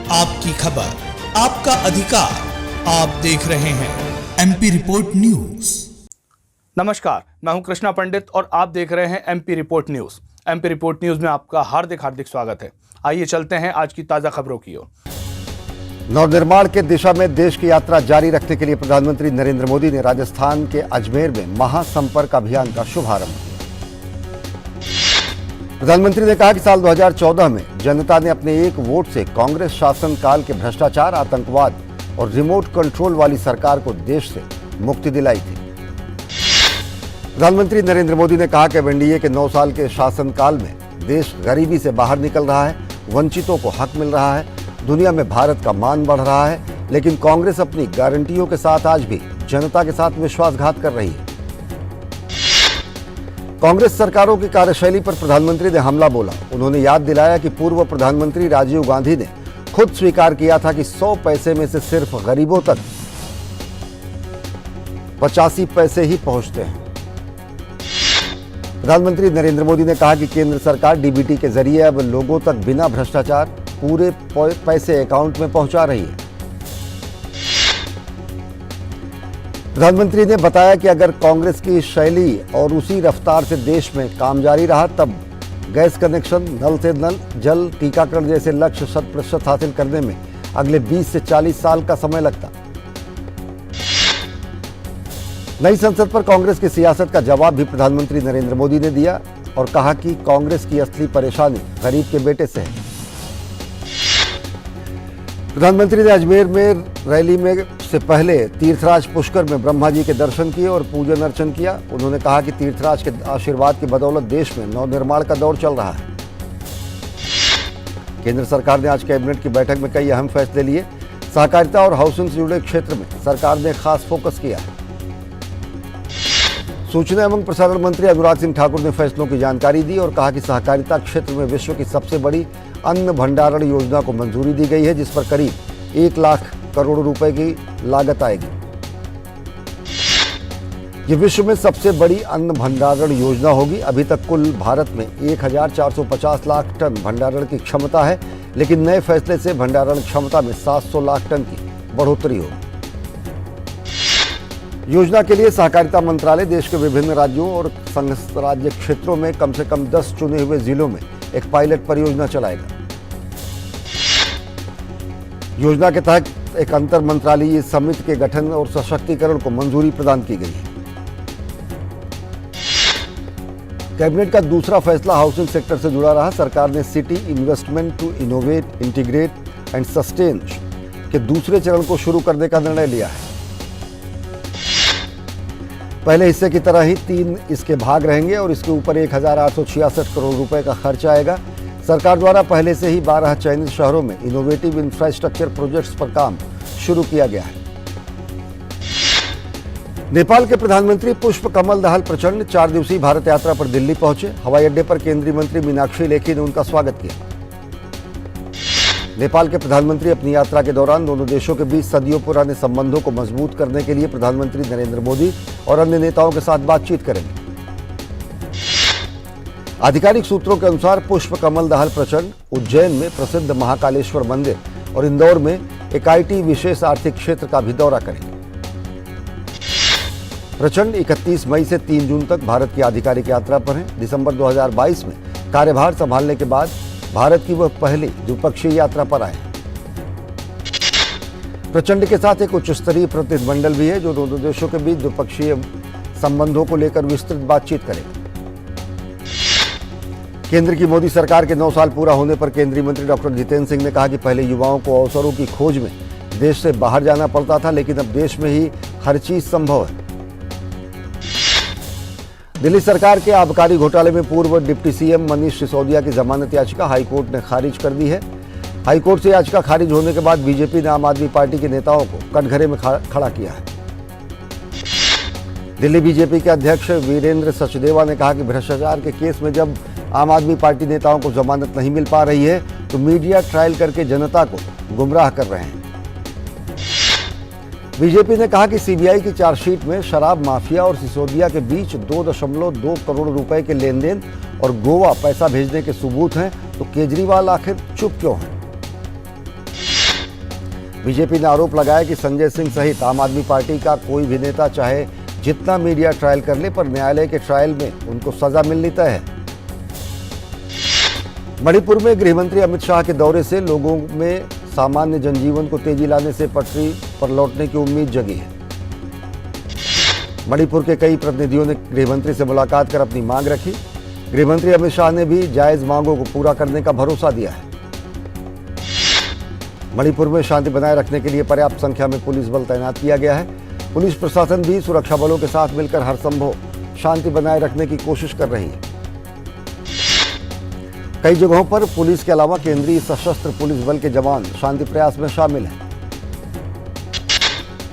आपकी खबर, आपका अधिकार। आप देख रहे हैं एमपी रिपोर्ट न्यूज। नमस्कार, मैं हूं कृष्णा पंडित और आप देख रहे हैं MP report news. MP report news में आपका हार्दिक स्वागत है। आइए चलते हैं आज की ताजा खबरों की ओर। नवनिर्माण के दिशा में देश की यात्रा जारी रखने के लिए प्रधानमंत्री नरेंद्र मोदी ने राजस्थान के अजमेर में महासंपर्क अभियान का शुभारंभ किया। प्रधानमंत्री ने कहा कि साल 2014 में जनता ने अपने एक वोट से कांग्रेस शासनकाल के भ्रष्टाचार, आतंकवाद और रिमोट कंट्रोल वाली सरकार को देश से मुक्ति दिलाई थी। प्रधानमंत्री नरेंद्र मोदी ने कहा कि एनडीए के 9 साल के शासनकाल में देश गरीबी से बाहर निकल रहा है, वंचितों को हक मिल रहा है, दुनिया में भारत का मान बढ़ रहा है, लेकिन कांग्रेस अपनी गारंटियों के साथ आज भी जनता के साथ विश्वासघात कर रही है। कांग्रेस सरकारों की कार्यशैली पर प्रधानमंत्री ने हमला बोला। उन्होंने याद दिलाया कि पूर्व प्रधानमंत्री राजीव गांधी ने खुद स्वीकार किया था कि 100 पैसे में से सिर्फ गरीबों तक 85 पैसे ही पहुंचते हैं। प्रधानमंत्री नरेंद्र मोदी ने कहा कि केंद्र सरकार डीबीटी के जरिए अब लोगों तक बिना भ्रष्टाचार पूरे पैसे अकाउंट में पहुंचा रही है। प्रधानमंत्री ने बताया कि अगर कांग्रेस की शैली और उसी रफ्तार से देश में काम जारी रहा तब गैस कनेक्शन, नल से नल जल, टीकाकरण जैसे लक्ष्य 100% हासिल करने में अगले 20 से 40 साल का समय लगता। नई संसद पर कांग्रेस की सियासत का जवाब भी प्रधानमंत्री नरेंद्र मोदी ने दिया और कहा कि कांग्रेस की असली परेशानी गरीब के बेटे से है। प्रधानमंत्री ने अजमेर में रैली में से पहले तीर्थराज पुष्कर में ब्रह्मा जी के दर्शन किए और पूजन अर्चन किया। उन्होंने कहा कि तीर्थराज के आशीर्वाद की बदौलत देश में नवनिर्माण का दौर चल रहा है। केंद्र सरकार ने आज कैबिनेट की बैठक में कई अहम फैसले लिए। सहकारिता और हाउसिंग से जुड़े क्षेत्र में सरकार ने खास फोकस किया है। सूचना एवं प्रसारण मंत्री अनुराग सिंह ठाकुर ने फैसलों की जानकारी दी और कहा कि सहकारिता क्षेत्र में विश्व की सबसे बड़ी अन्न भंडारण योजना को मंजूरी दी गई है, जिस पर करीब 1 लाख करोड़ रुपए की लागत आएगी। ये विश्व में सबसे बड़ी अन्न भंडारण योजना होगी। अभी तक कुल भारत में 1450 लाख टन भंडारण की क्षमता है, लेकिन नए फैसले से भंडारण क्षमता में 700 लाख टन की बढ़ोतरी होगी। योजना के लिए सहकारिता मंत्रालय देश के विभिन्न राज्यों और संघ राज्य क्षेत्रों में कम से कम 10 चुने हुए जिलों में एक पायलट परियोजना चलाएगा। योजना के तहत एक अंतर मंत्रालयीय समिति के गठन और सशक्तिकरण को मंजूरी प्रदान की गई है। कैबिनेट का दूसरा फैसला हाउसिंग सेक्टर से जुड़ा रहा। सरकार ने city investment to innovate, integrate and sustain के दूसरे चरण को शुरू करने का निर्णय लिया है। पहले हिस्से की तरह ही 3 इसके भाग रहेंगे और इसके ऊपर 1866 करोड़ रुपए का खर्च आएगा। सरकार द्वारा पहले से ही 12 चयनित शहरों में इनोवेटिव इंफ्रास्ट्रक्चर प्रोजेक्ट्स पर काम शुरू किया गया है। नेपाल के प्रधानमंत्री पुष्प कमल दहल प्रचंड 4 दिवसीय भारत यात्रा पर दिल्ली पहुंचे। हवाई अड्डे पर केंद्रीय मंत्री मीनाक्षी लेखी ने उनका स्वागत किया। नेपाल के प्रधानमंत्री अपनी यात्रा के दौरान दोनों देशों के बीच सदियों पुराने संबंधों को मजबूत करने के लिए प्रधानमंत्री नरेंद्र मोदी और अन्य नेताओं के साथ बातचीत करेंगे। आधिकारिक सूत्रों के अनुसार पुष्प कमल दहल प्रचंड उज्जैन में प्रसिद्ध महाकालेश्वर मंदिर और इंदौर में एक आईटी विशेष आर्थिक क्षेत्र का भी दौरा करेंगे। प्रचंड 31 मई से 3 जून तक भारत की आधिकारिक यात्रा पर हैं। दिसंबर 2022 में कार्यभार संभालने के बाद भारत की वह पहली द्विपक्षीय यात्रा पर आए। प्रचंड के साथ एक उच्च स्तरीय प्रतिनिधिमंडल भी है जो दोनों देशों के बीच द्विपक्षीय संबंधों को लेकर विस्तृत बातचीत करेगा। केंद्र की मोदी सरकार के 9 साल पूरा होने पर केंद्रीय मंत्री डॉक्टर जितेंद्र सिंह ने कहा कि पहले युवाओं को अवसरों की खोज में देश से बाहर जाना पड़ता था, लेकिन अब देश में ही हर चीज संभव है। दिल्ली सरकार के आबकारी घोटाले में पूर्व डिप्टी सीएम मनीष सिसोदिया की जमानत याचिका हाईकोर्ट ने खारिज कर दी है। हाईकोर्ट से याचिका खारिज होने के बाद बीजेपी ने आम आदमी पार्टी के नेताओं को कटघरे में खड़ा किया है। दिल्ली बीजेपी के अध्यक्ष वीरेंद्र सचदेवा ने कहा कि भ्रष्टाचार के केस में जब आम आदमी पार्टी नेताओं को जमानत नहीं मिल पा रही है तो मीडिया ट्रायल करके जनता को गुमराह कर रहे हैं। बीजेपी ने कहा कि सीबीआई की चार्जशीट में शराब माफिया और सिसोदिया के बीच 2.2 करोड़ रुपए के लेन देन और गोवा पैसा भेजने के सबूत हैं, तो केजरीवाल आखिर चुप क्यों हैं? बीजेपी ने आरोप लगाया कि संजय सिंह सहित आम आदमी पार्टी का कोई भी नेता चाहे जितना मीडिया ट्रायल कर ले, पर न्यायालय के ट्रायल में उनको सजा मिलनी तय है। मणिपुर में गृहमंत्री अमित शाह के दौरे से लोगों में सामान्य जनजीवन को तेजी लाने से पटरी पर लौटने की उम्मीद जगी है। मणिपुर के कई प्रतिनिधियों ने गृहमंत्री से मुलाकात कर अपनी मांग रखी। गृहमंत्री अमित शाह ने भी जायज मांगों को पूरा करने का भरोसा दिया है। मणिपुर में शांति बनाए रखने के लिए पर्याप्त संख्या में पुलिस बल तैनात किया गया है। पुलिस प्रशासन भी सुरक्षा बलों के साथ मिलकर हर संभव शांति बनाए रखने की कोशिश कर रही है। कई जगहों पर पुलिस के अलावा केंद्रीय सशस्त्र पुलिस बल के जवान शांति प्रयास में शामिल हैं।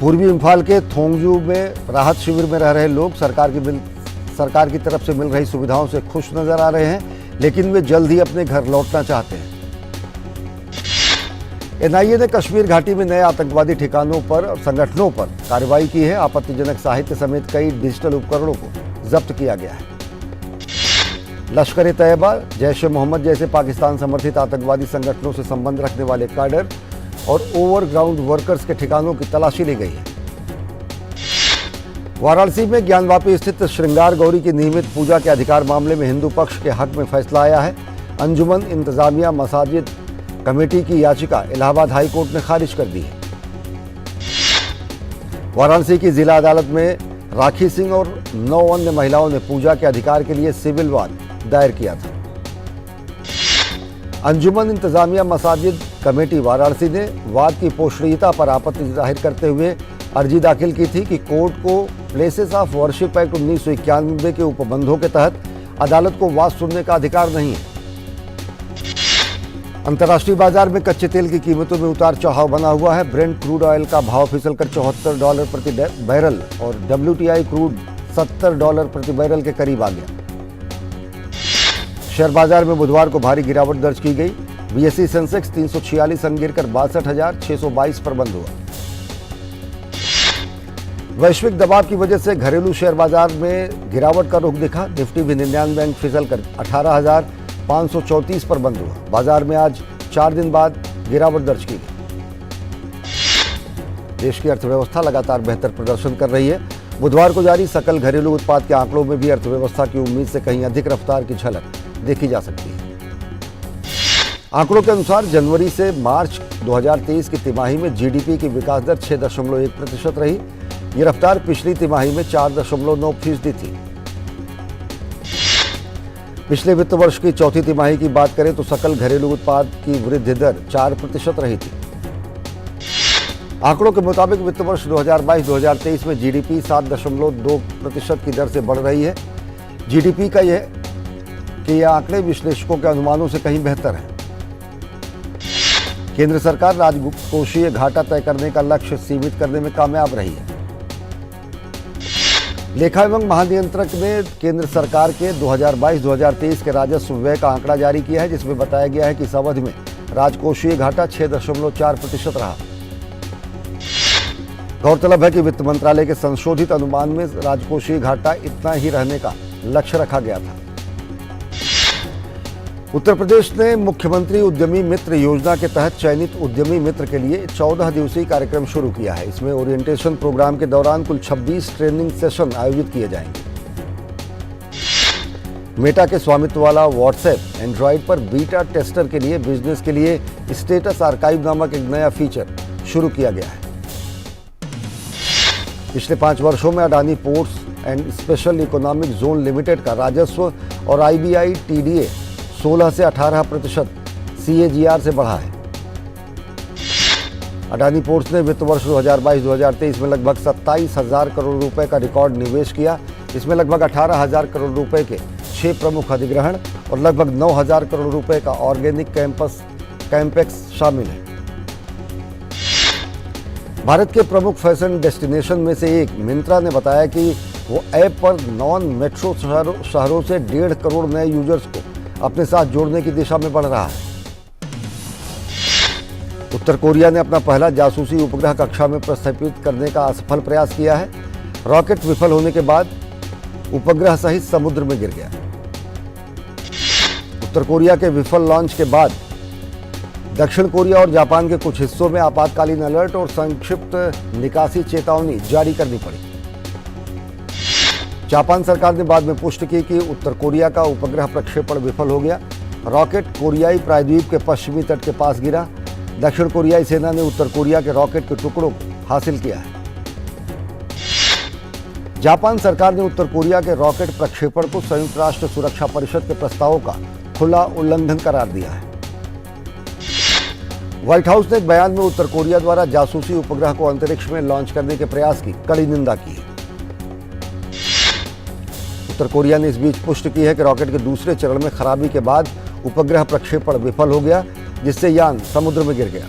पूर्वी इम्फाल के थोंगजू में राहत शिविर में रह रहे लोग सरकार की तरफ से मिल रही सुविधाओं से खुश नजर आ रहे हैं, लेकिन वे जल्द ही अपने घर लौटना चाहते हैं। एनआईए ने कश्मीर घाटी में नए आतंकवादी ठिकानों पर और संगठनों पर कार्रवाई की है। आपत्तिजनक साहित्य समेत कई डिजिटल उपकरणों को जब्त किया गया है। लश्कर-ए-तैयबा, जैश-ए-मोहम्मद जैसे पाकिस्तान समर्थित आतंकवादी संगठनों से संबंध रखने वाले कैडर और ओवरग्राउंड वर्कर्स के ठिकानों की तलाशी ली गई है। वाराणसी में ज्ञानवापी स्थित श्रृंगार गौरी की नियमित पूजा के अधिकार मामले में हिंदू पक्ष के हक में फैसला आया है। अंजुमन इंतजामिया मसाजिद कमेटी की याचिका इलाहाबाद हाई कोर्ट ने खारिज कर दी है। वाराणसी की जिला अदालत में राखी सिंह और 9 अन्य महिलाओं ने पूजा के अधिकार के लिए सिविल वाद दायर किया था। अंजुमन इंतजामिया मसाजिद कमेटी वाराणसी ने वाद की पोषणीयता पर आपत्ति जाहिर करते हुए अर्जी दाखिल की थी कि कोर्ट को प्लेसेस ऑफ वर्शिप एक्ट 1991 के उपबंधों के तहत अदालत को वाद सुनने का अधिकार नहीं है। अंतर्राष्ट्रीय बाजार में कच्चे तेल की कीमतों में उतार चढ़ाव बना हुआ है। ब्रेंट क्रूड ऑयल का भाव फिसलकर $74 प्रति बैरल और WTI क्रूड $70 प्रति बैरल के करीब आ गया। शेयर बाजार में बुधवार को भारी गिरावट दर्ज की गई। BSE सेंसेक्स 346 अंक गिरकर 62,622 पर बंद हुआ। वैश्विक दबाव की वजह से घरेलू शेयर बाजार में गिरावट का रुख दिखा। निफ्टी भी 99 अंक फिसलकर 18,534 पर बंद हुआ। बाजार में आज 4 दिन बाद गिरावट दर्ज की गई। देश की अर्थव्यवस्था लगातार बेहतर प्रदर्शन कर रही है। बुधवार को जारी सकल घरेलू उत्पाद के आंकड़ों में भी अर्थव्यवस्था की उम्मीद से कहीं अधिक रफ्तार की झलक देखी जा सकती है। आंकड़ों के अनुसार जनवरी से मार्च 2023 की तिमाही में GDP की विकास दर 6.1% रही। ये रफ्तार पिछली तिमाही में 4.9% थी। पिछले वित्त वर्ष की चौथी तिमाही की बात करें तो सकल घरेलू उत्पाद की वृद्धि दर 4% रही थी। आंकड़ों के मुताबिक वित्त वर्ष 2022-2023 में GDP 7.2% की दर से बढ़ रही है। GDP का ये आंकड़े विश्लेषकों के अनुमानों से कहीं बेहतर हैं। केंद्र सरकार राजकोषीय घाटा तय करने का लक्ष्य सीमित करने में कामयाब रही है। लेखा एवं महानियंत्रक ने केंद्र सरकार के 2022-2023 के राजस्व व्यय का आंकड़ा जारी किया है, जिसमें बताया गया है कि इस अवधि में राजकोषीय घाटा 6.4% रहा। गौरतलब है कि वित्त मंत्रालय के संशोधित अनुमान में राजकोषीय घाटा इतना ही रहने का लक्ष्य रखा गया था। उत्तर प्रदेश ने मुख्यमंत्री उद्यमी मित्र योजना के तहत चयनित उद्यमी मित्र के लिए 14 दिवसीय कार्यक्रम शुरू किया है। इसमें ओरिएंटेशन प्रोग्राम के दौरान कुल 26 ट्रेनिंग सेशन आयोजित किए जाएंगे। मेटा के स्वामित्व वाला व्हाट्सएप एंड्रॉइड पर बीटा टेस्टर के लिए बिजनेस के लिए स्टेटस आर्काइव नामक एक नया फीचर शुरू किया गया है। पिछले 5 वर्षों में Adani ports and special economic zone limited का राजस्व और IBI TDA 16 से 18% CAGR से बढ़ा है। अडानी पोर्ट्स ने वित्त वर्ष 2022-2023 में लगभग 27,000 करोड़ रुपए का रिकॉर्ड निवेश किया। इसमें लगभग 18,000 करोड़ रुपए के 6 प्रमुख अधिग्रहण और लगभग 9,000 करोड़ रुपए का ऑर्गेनिक कैंपेक्स शामिल है। भारत के प्रमुख फैशन डेस्टिनेशन में से एक मिंत्रा ने बताया कि वो ऐप पर नॉन मेट्रो शहरों से 1.5 करोड़ नए यूजर्स को अपने साथ जोड़ने की दिशा में बढ़ रहा है। उत्तर कोरिया ने अपना पहला जासूसी उपग्रह कक्षा में प्रक्षेपित करने का असफल प्रयास किया है। रॉकेट विफल होने के बाद उपग्रह सहित समुद्र में गिर गया। उत्तर कोरिया के विफल लॉन्च के बाद दक्षिण कोरिया और जापान के कुछ हिस्सों में आपातकालीन अलर्ट और संक्षिप्त निकासी चेतावनी जारी करनी पड़ी। जापान सरकार ने बाद में पुष्टि की कि उत्तर कोरिया का उपग्रह प्रक्षेपण विफल हो गया। रॉकेट कोरियाई प्रायद्वीप के पश्चिमी तट के पास गिरा। दक्षिण कोरियाई सेना ने उत्तर कोरिया के रॉकेट के टुकड़ों को हासिल किया है। जापान सरकार ने उत्तर कोरिया के रॉकेट प्रक्षेपण को संयुक्त राष्ट्र सुरक्षा परिषद के प्रस्तावों का खुला उल्लंघन करार दिया है। व्हाइट हाउस ने एक बयान में उत्तर कोरिया द्वारा जासूसी उपग्रह को अंतरिक्ष में लॉन्च करने के प्रयास की कड़ी निंदा की है। उत्तर कोरिया ने इस बीच पुष्टि की है कि रॉकेट के दूसरे चरण में खराबी के बाद उपग्रह प्रक्षेपण विफल हो गया, जिससे यान समुद्र में गिर गया।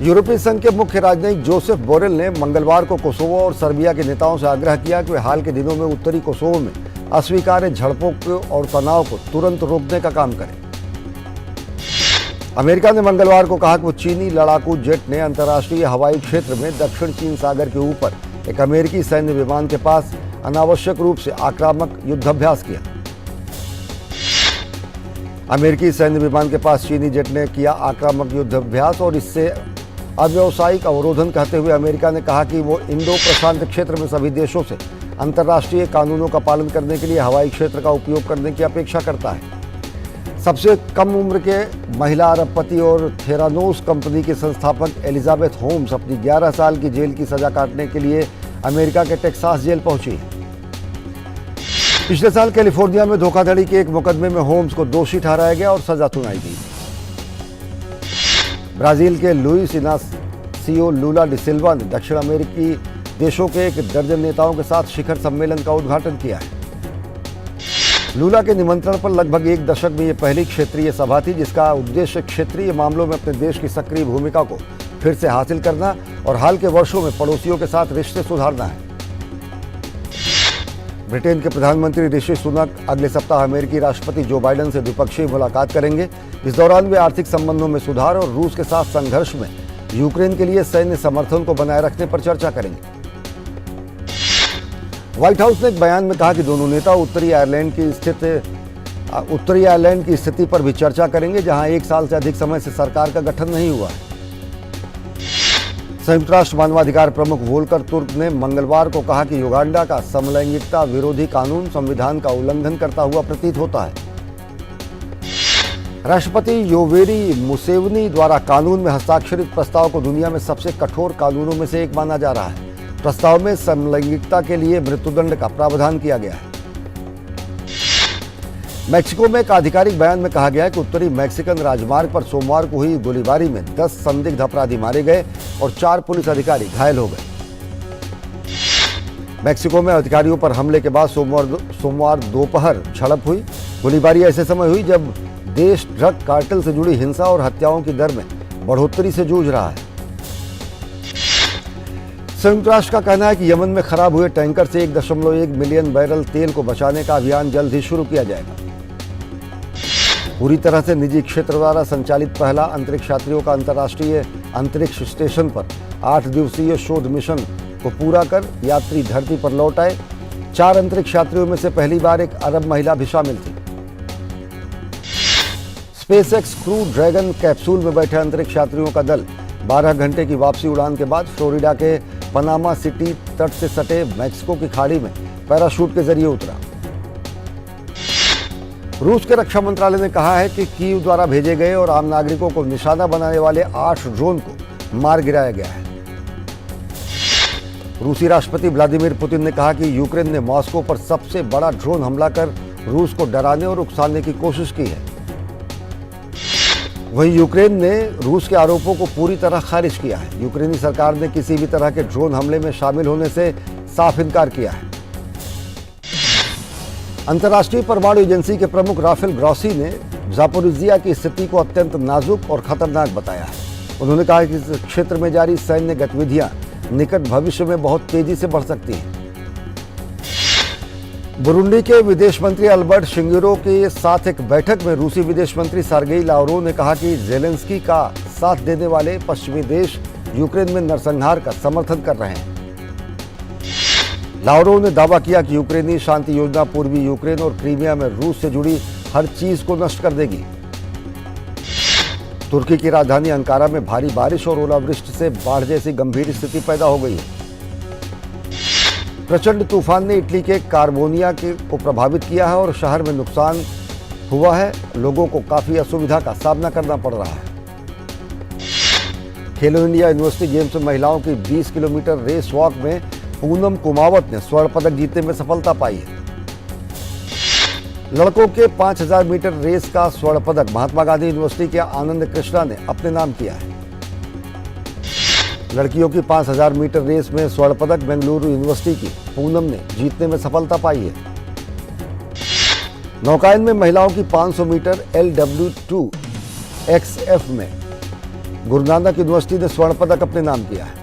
यूरोपीय संघ के मुख्य राजनयिक जोसेफ बोरेल ने मंगलवार को कोसोवो और सर्बिया के नेताओं से आग्रह किया कि वे हाल के दिनों में उत्तरी कोसोवो में अस्वीकार्य झड़पों और तनाव को तुरंत रोकने का काम करें। अमेरिका ने मंगलवार को कहा कि वो चीनी लड़ाकू जेट ने अंतर्राष्ट्रीय हवाई क्षेत्र में दक्षिण चीन सागर के ऊपर एक अमेरिकी सैन्य विमान के पास अनावश्यक रूप से आक्रामक युद्धाभ्यास किया। अमेरिकी सैन्य विमान के पास चीनी जेट ने किया आक्रामक युद्धाभ्यास और इससे अव्यावसायिक अवरोधन कहते हुए अमेरिका ने कहा कि वो इंडो प्रशांत क्षेत्र में सभी देशों से अंतर्राष्ट्रीय कानूनों का पालन करने के लिए हवाई क्षेत्र का उपयोग करने की अपेक्षा करता है। सबसे कम उम्र के महिला अरबपति और थेरानोस कंपनी के संस्थापक एलिजाबेथ होम्स अपनी 11 साल की जेल की सजा काटने के लिए अमेरिका के टेक्सास जेल पहुंची। पिछले साल कैलिफोर्निया में धोखाधड़ी के एक मुकदमे में होम्स को दोषी ठहराया गया और सजा सुनाई गई। ब्राजील के लुइस इनासियो लूला डी सिल्वा ने दक्षिण अमेरिकी देशों के एक दर्जन नेताओं के साथ शिखर सम्मेलन का उद्घाटन किया है। लूला के निमंत्रण पर लगभग एक दशक में यह पहली क्षेत्रीय सभा थी, जिसका उद्देश्य क्षेत्रीय मामलों में अपने देश की सक्रिय भूमिका को फिर से हासिल करना और हाल के वर्षों में पड़ोसियों के साथ रिश्ते सुधारना है। ब्रिटेन के प्रधानमंत्री ऋषि सुनक अगले सप्ताह अमेरिकी राष्ट्रपति जो बाइडेन से द्विपक्षीय मुलाकात करेंगे। इस दौरान वे आर्थिक संबंधों में सुधार और रूस के साथ संघर्ष में यूक्रेन के लिए सैन्य समर्थन को बनाए रखने पर चर्चा करेंगे। व्हाइट हाउस ने एक बयान में कहा कि दोनों नेता उत्तरी आयरलैंड की स्थिति पर भी चर्चा करेंगे, जहां 1 साल से अधिक समय से सरकार का गठन नहीं हुआ है। संयुक्त राष्ट्र मानवाधिकार प्रमुख वोल्कर तुर्क ने मंगलवार को कहा कि युगांडा का समलैंगिकता विरोधी कानून संविधान का उल्लंघन करता हुआ प्रतीत होता है। राष्ट्रपति योवेरी मुसेवनी द्वारा कानून में हस्ताक्षरित प्रस्ताव को दुनिया में सबसे कठोर कानूनों में से एक माना जा रहा है। प्रस्ताव में समलैंगिकता के लिए मृत्युदंड का प्रावधान किया गया है। मैक्सिको में एक आधिकारिक बयान में कहा गया है कि उत्तरी मैक्सिकन राजमार्ग पर सोमवार को हुई गोलीबारी में 10 संदिग्ध अपराधी मारे गए और 4 पुलिस अधिकारी घायल हो गए। मैक्सिको में अधिकारियों पर हमले के बाद सोमवार दोपहर झड़प हुई। गोलीबारी ऐसे समय हुई जब देश ड्रग कार्टेल से जुड़ी हिंसा और हत्याओं की दर में बढ़ोतरी से जूझ रहा है। संयुक्त राष्ट्र का कहना है कि यमन में खराब हुए टैंकर से 1.1 मिलियन बैरल तेल को बचाने का अभियान जल्द ही शुरू किया जाएगा। पूरी तरह से निजी क्षेत्र द्वारा संचालित पहला अंतरिक्ष यात्रियों का अंतर्राष्ट्रीय अंतरिक्ष स्टेशन पर 8 दिवसीय शोध मिशन को पूरा कर यात्री धरती पर लौट आए। 4 अंतरिक्ष यात्रियों में से पहली बार एक अरब महिला भी शामिल थी। स्पेसएक्स क्रू ड्रैगन कैप्सूल में बैठे अंतरिक्ष यात्रियों का दल 12 घंटे की वापसी उड़ान के बाद फ्लोरिडा के पनामा सिटी तट से सटे मैक्सिको की खाड़ी में पैराशूट के जरिए उतरा। रूस के रक्षा मंत्रालय ने कहा है कि कीव द्वारा भेजे गए और आम नागरिकों को निशाना बनाने वाले 8 ड्रोन को मार गिराया गया है। रूसी राष्ट्रपति व्लादिमीर पुतिन ने कहा कि यूक्रेन ने मॉस्को पर सबसे बड़ा ड्रोन हमला कर रूस को डराने और उकसाने की कोशिश की है। वहीं यूक्रेन ने रूस के आरोपों को पूरी तरह खारिज किया है। यूक्रेनी सरकार ने किसी भी तरह के ड्रोन हमले में शामिल होने से साफ इनकार किया है। अंतर्राष्ट्रीय परमाणु एजेंसी के प्रमुख राफेल ग्रॉसी ने जापोरिजिया की स्थिति को अत्यंत नाजुक और खतरनाक बताया है। उन्होंने कहा कि इस क्षेत्र में जारी सैन्य गतिविधियां निकट भविष्य में बहुत तेजी से बढ़ सकती हैं। बुरुंडी के विदेश मंत्री अल्बर्ट शिंगेरो के साथ एक बैठक में रूसी विदेश मंत्री सर्गेई लावरोव ने कहा कि जेलेंस्की का साथ देने वाले पश्चिमी देश यूक्रेन में नरसंहार का समर्थन कर रहे हैं। लावरोव ने दावा किया कि यूक्रेनी शांति योजना पूर्वी यूक्रेन और क्रीमिया में रूस से जुड़ी हर चीज को नष्ट कर देगी। तुर्की की राजधानी अंकारा में भारी बारिश और ओलावृष्टि से बाढ़ जैसी गंभीर स्थिति पैदा हो गई है। प्रचंड तूफान ने इटली के कार्बोनिया को प्रभावित किया है और शहर में नुकसान हुआ है। लोगों को काफी असुविधा का सामना करना पड़ रहा है। खेलो इंडिया यूनिवर्सिटी गेम्स में महिलाओं की 20 किलोमीटर रेस वॉक में पूनम कुमावत ने स्वर्ण पदक जीतने में सफलता पाई है। लड़कों के 5000 मीटर रेस का स्वर्ण पदक महात्मा गांधी यूनिवर्सिटी के आनंद कृष्णा ने अपने नाम किया है। लड़कियों की 5000 मीटर रेस में स्वर्ण पदक बेंगलुरु यूनिवर्सिटी की पूनम ने जीतने में सफलता पाई है। नौकायन में महिलाओं की 500 मीटर LW2 XF में गुरु नानक यूनिवर्सिटी ने स्वर्ण पदक अपने नाम किया है।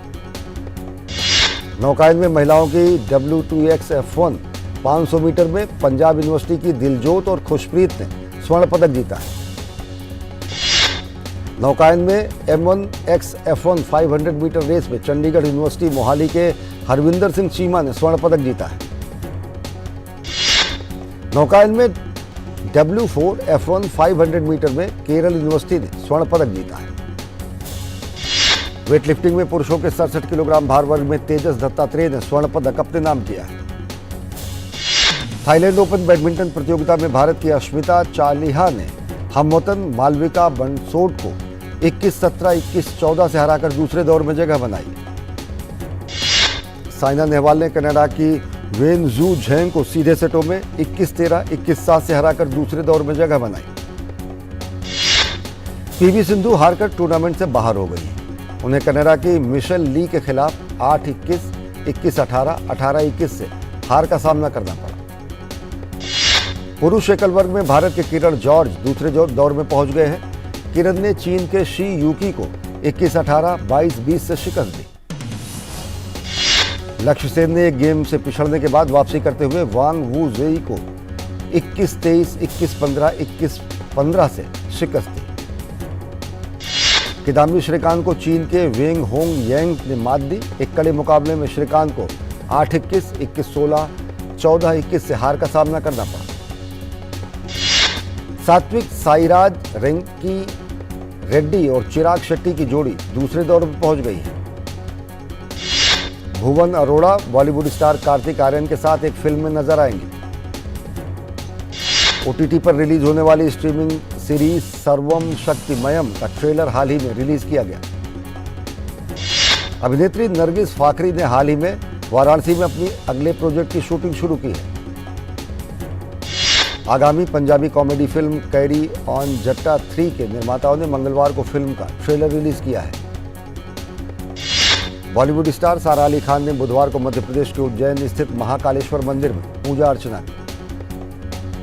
नौकायन में महिलाओं की W2XF1 500 मीटर में पंजाब यूनिवर्सिटी की दिलजोत और खुशप्रीत ने स्वर्ण पदक जीता है। नौकायन में M1XF1 500 मीटर रेस में चंडीगढ़ यूनिवर्सिटी मोहाली के हरविंदर सिंह चीमा ने स्वर्ण पदक जीता है। नौकायन में W4F1 500 मीटर में केरल यूनिवर्सिटी ने स्वर्ण पदक जीता है। वेटलिफ्टिंग में पुरुषों के 67 किलोग्राम भार वर्ग में तेजस दत्तात्रेय ने स्वर्ण पदक अपने नाम किया है। थाईलैंड ओपन बैडमिंटन प्रतियोगिता में भारत की अश्मिता चालिहा ने हमवतन मालविका बंसोड को 21-17, 21-14 से हराकर दूसरे दौर में जगह बनाई। साइना नेहवाल ने कनाडा की वेन जू झेंग को सीधे सेटों में 21-13, 21-7 से हराकर दूसरे दौर में जगह बनाई। पीवी सिंधु हारकर टूर्नामेंट से बाहर हो गई। उन्हें कनाडा की मिशेल ली के खिलाफ 8-21, 21-18, 18-21 से हार का सामना करना पड़ा। पुरुष एकल वर्ग में भारत के किरण जॉर्ज दूसरे दौर में पहुंच गए हैं। किरण ने चीन के शी यूकी को 21-18, 22-20 से शिकस्त दी। लक्ष्य सेन ने एक गेम से पिछड़ने के बाद वापसी करते हुए वांग वू जेई को 21-23, 21-15, 21-15 से शिकस्त दी। किदाम्बी श्रीकांत को चीन के वेंग होंग यांग ने मात दी। एक कड़े मुकाबले में श्रीकांत को 8-21, 21-16, 14-21 से हार का सामना करना पड़ा। सात्विक साईराज रेंकी रेड्डी और चिराग शेट्टी की जोड़ी दूसरे दौर में पहुंच गई है। भुवन अरोड़ा बॉलीवुड स्टार कार्तिक आर्यन के साथ एक फिल्म में नजर आएंगे। OTT पर रिलीज होने वाली स्ट्रीमिंग सीरीज सर्वम शक्तिमयम का ट्रेलर हाल ही में रिलीज किया गया। अभिनेत्री नरगिस फाखरी ने हाल ही में वाराणसी में अपनी अगले प्रोजेक्ट की शूटिंग शुरू की है। आगामी Punjabi comedy film carry on जट्टा 3 के निर्माताओं ने मंगलवार को फिल्म का ट्रेलर रिलीज किया है। बॉलीवुड स्टार सारा अली खान ने बुधवार को मध्य प्रदेश के उज्जैन स्थित महाकालेश्वर मंदिर में पूजा अर्चना की।